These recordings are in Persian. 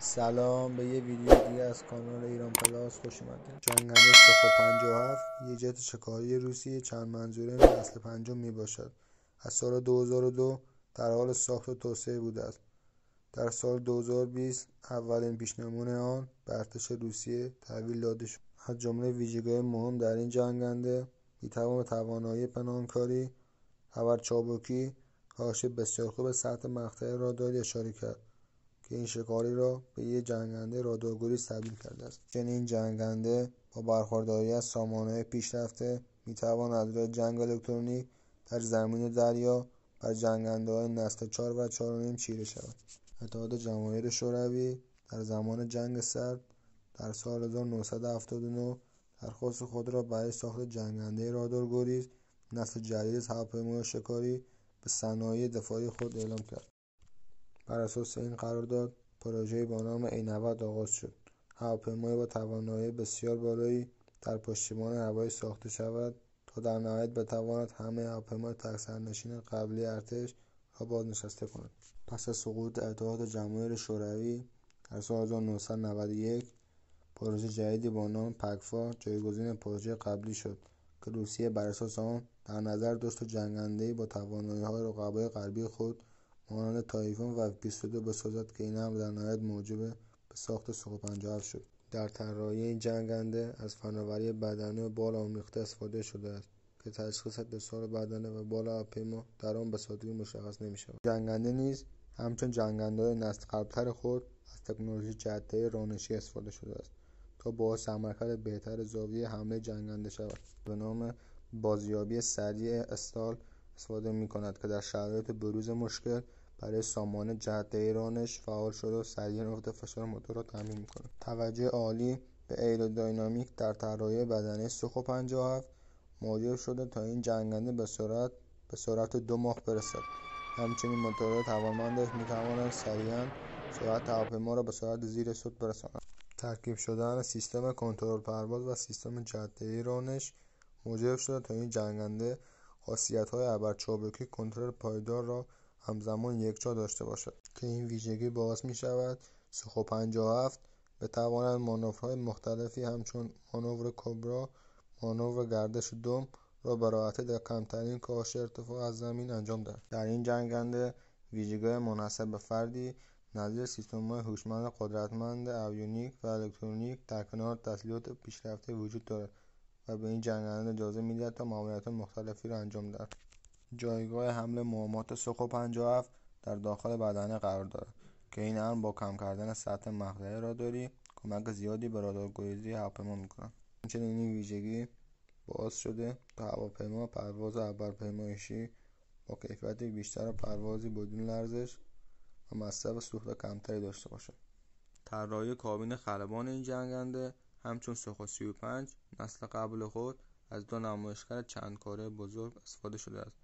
سلام، به یه ویدیو دیگه از کانال ایران پلاس خوش اومدید. جنگنده سوخو 57 یه جت شکاری روسی چند منظوره نسل پنجم می باشد. از سال 2002 در حال ساخت و توسعه بوده است. در سال 2020 اولین پیشنمون آن به ارتش روسیه تحویل داده شد. از جمله ویژگی‌های مهم در این جنگنده میتوان به توانایی پنهانکاری، خبرچابکی، کاهش بسیار خوب سطح مقطع راداری اشاره کرد که این شکاری را به یک جنگنده رادارگریز تبدیل کرده است. این جنگنده با برخورداری از سامانه‌های پیشرفته میتواند از راه جنگ الکترونیک در زمین و دریا بر جنگنده‌های نسل 4 و 4.5 چیره شود. اتحاد جماهیر شوروی در زمان جنگ سرد در سال 1979 درخواست خود را برای ساخت جنگنده رادارگریز نسل جدید از هواپیمای شکاری به صنایع دفاعی خود اعلام کرد. بر اساس این قرارداد پروژه‌ای با نام A90 آغاز شد. هواپیمایی با توانایی بسیار بالایی در پشتیبان هوایی ساخته شود تا در نهایت بتواند همه هواپیمای تک‌سرنشین قبلی ارتش را بازنشسته کند. پس از سقوط اتحاد جماهیر شوروی در سال 1991 پروژه جدیدی با نام پگفا جایگزین پروژه قبلی شد که روسیه بر اساس آن در نظر داشت تا جنگنده‌ای با توانایی‌های رقبای غربی خود مانند تایفون و F-22 بسازد که این امر در نهایت موجب به ساخت سوخو 57 شد. در طراحی این جنگنده از فناوری بدنه و بال آمیخته استفاده شده است که تشخیص اتساق بدنه و بال هواپیما در آن به سادگی مشخص نمی‌شود. جنگنده نیز همچون جنگنده‌های نسل قبل‌تر خود از تکنولوژی جهت‌دهی رانشی استفاده شده است تا باعث عملکرد بهتر زاویه حمله جنگنده شود. به نام بازیابی سریع استال استفاده می‌کند که در شرایط بروز مشکل برای سامانه جهت‌دهی رانش فعال شده و سریعاً افت فشار موتور را تامین می‌کند. توجه عالی به ایرودینامیک در طراحی بدنه سوخو 57 موجب شده تا این جنگنده به سرعت 2 ماخ برسد. همچنین موتورهای توانمندش می‌توانند سریعاً سرعت هواپیما را به سرعت زیر صفر برسانند. ترکیب شدن سیستم کنترل پرواز و سیستم جهت‌دهی رانش موجب شده تا این جنگنده خاصیت‌های ابرچابکی کنترل پایدار را همزمان یکجا داشته باشد که این ویژگی باعث می‌شود سوخو 57 بتواند مانورهای مختلفی همچون مانور کبرا، مانور گردش دم را به راحتی در کمترین کاهش ارتفاع از زمین انجام دهد. در این جنگنده ویژگی‌های منحصر به فردی نظیر سیستم‌های هوشمند قدرتمند اویونیک و الکترونیک در کنار تسلیحات پیشرفته وجود دارد و به این جنگنده اجازه می‌دهد تا ماموریت‌های مختلفی را انجام دهد. جایگاه حمل مهمات سوخو 57 در داخل بدنه قرار دارد که این امر با کم کردن سطح مقطع راداری کمک زیادی به رادارگریزی هواپیما می‌کند. همچنین این ویژگی باعث شده تا هواپیما پرواز ابرپیمایشی با کیفیت بیشتر و پروازی بدون لرزش و مصرف سوخت کمتری داشته باشد. طراحی کابین خلبان این جنگنده همچون سوخو 35 نسل قبل خود از 2 نمایشگر چند کاره بزرگ استفاده شده است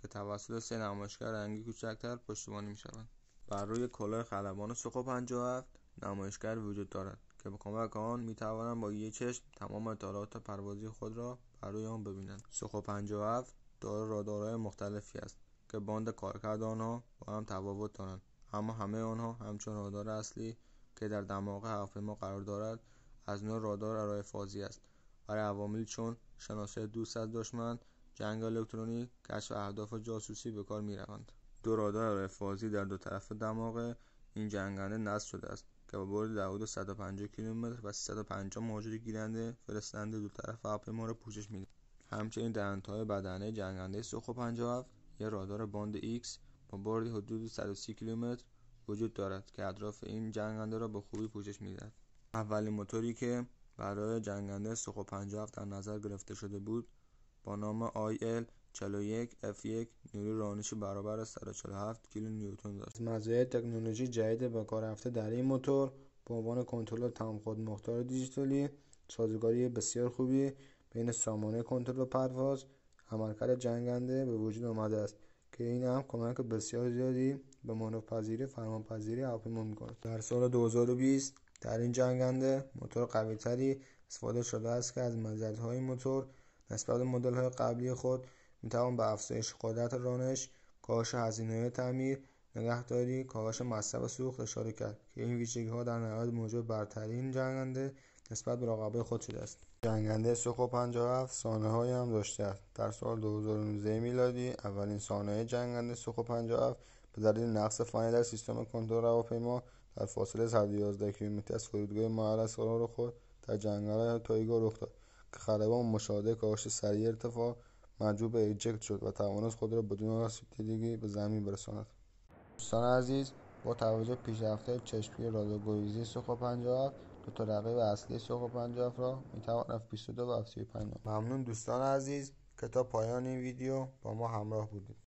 که توسط 3 نمایشگر رنگی کوچکتر پشتیبانی می‌شوند. بر روی کلاه خلبان سوخو 57 نمایشگر وجود دارد که به کمک آن می‌توانند با یک چشم تمام اطلاعات پروازی خود را بر روی آن ببینند. سوخو 57 دارای رادارهای مختلفی است که باند کارکرد آنها با هم تفاوت دارند، اما همه آنها همچون رادار اصلی که در دماغ هواپیما قرار دارد از نوع رادار ارائه فازی است. برای عواملی چون شناسایی دوست از دشمن، جنگ الکترونیک، کشف اهداف جاسوسی به کار می‌روند. 2 رادار ارائه فازی در 2 طرف دماغ این جنگنده نصب شده است که با برد در حدود 150 کیلومتر و 350 موجود گیرنده فرستنده 2 طرف هواپیما را پوشش می‌دهند. همچنین در انتهای بدنه جنگنده سوخو 57 یک رادار باند X با بردی حدود 130 کیلومتر وجود دارد که اطراف این جنگنده را به خوبی پوشش می‌دهد. اولین موتوری که برای جنگنده سوخو 57 در نظر گرفته شده بود با نام IL-41F1 نیروی رانشی برابر 147 کیلو نیوتن داشت. مزایای تکنولوژی جدید به کار رفته در این موتور به عنوان کنترل تمام خودمختار دیجیتالی، سازگاری بسیار خوبی بین سامانه کنترل پرواز، عملکرد جنگنده به وجود آمده است که این هم کمک بسیار زیادی به مانورپذیری فرمانپذیری هواپیما می‌کند. در سال 2020 در این جنگنده موتور قوی‌تری استفاده شده است که از مزیت‌های موتور نسبت به مدل‌های قبلی خود می‌توان به افزایش قدرت رانش، کاهش هزینه‌های تعمیر نگهداری کاهش مصرف سوخت اشاره کرد که این ویژگی‌ها در نهایت موجب برتری این جنگنده نسبت به رقبای خود شده است. جنگنده سوخو 57 سانحه‌هایی هم داشته است. در سال 2019 میلادی اولین سانحه جنگنده سوخو 57 به دلیل نقص فنی در سیستم کنترل هواپیما در فاصله 111 کیلومتری از فرودگاه محل از قرار خود در جنگل تایگا رخ داد که خلبان مشاهده کاهش سریع ارتفاع مجبور به ایجکت شد و توانست خود را بدون آسیب دیدگی به زمین برساند. دوستان عزیز، با توجه به پیشرفت‌های چشمگیر رادارگریزی سوخو 57 دو تا رقیب اصلی سوخو 57 را میتوان F-22 و F-35 نامید. ممنون دوستان عزیز که تا پایان این ویدیو با ما همراه بودید.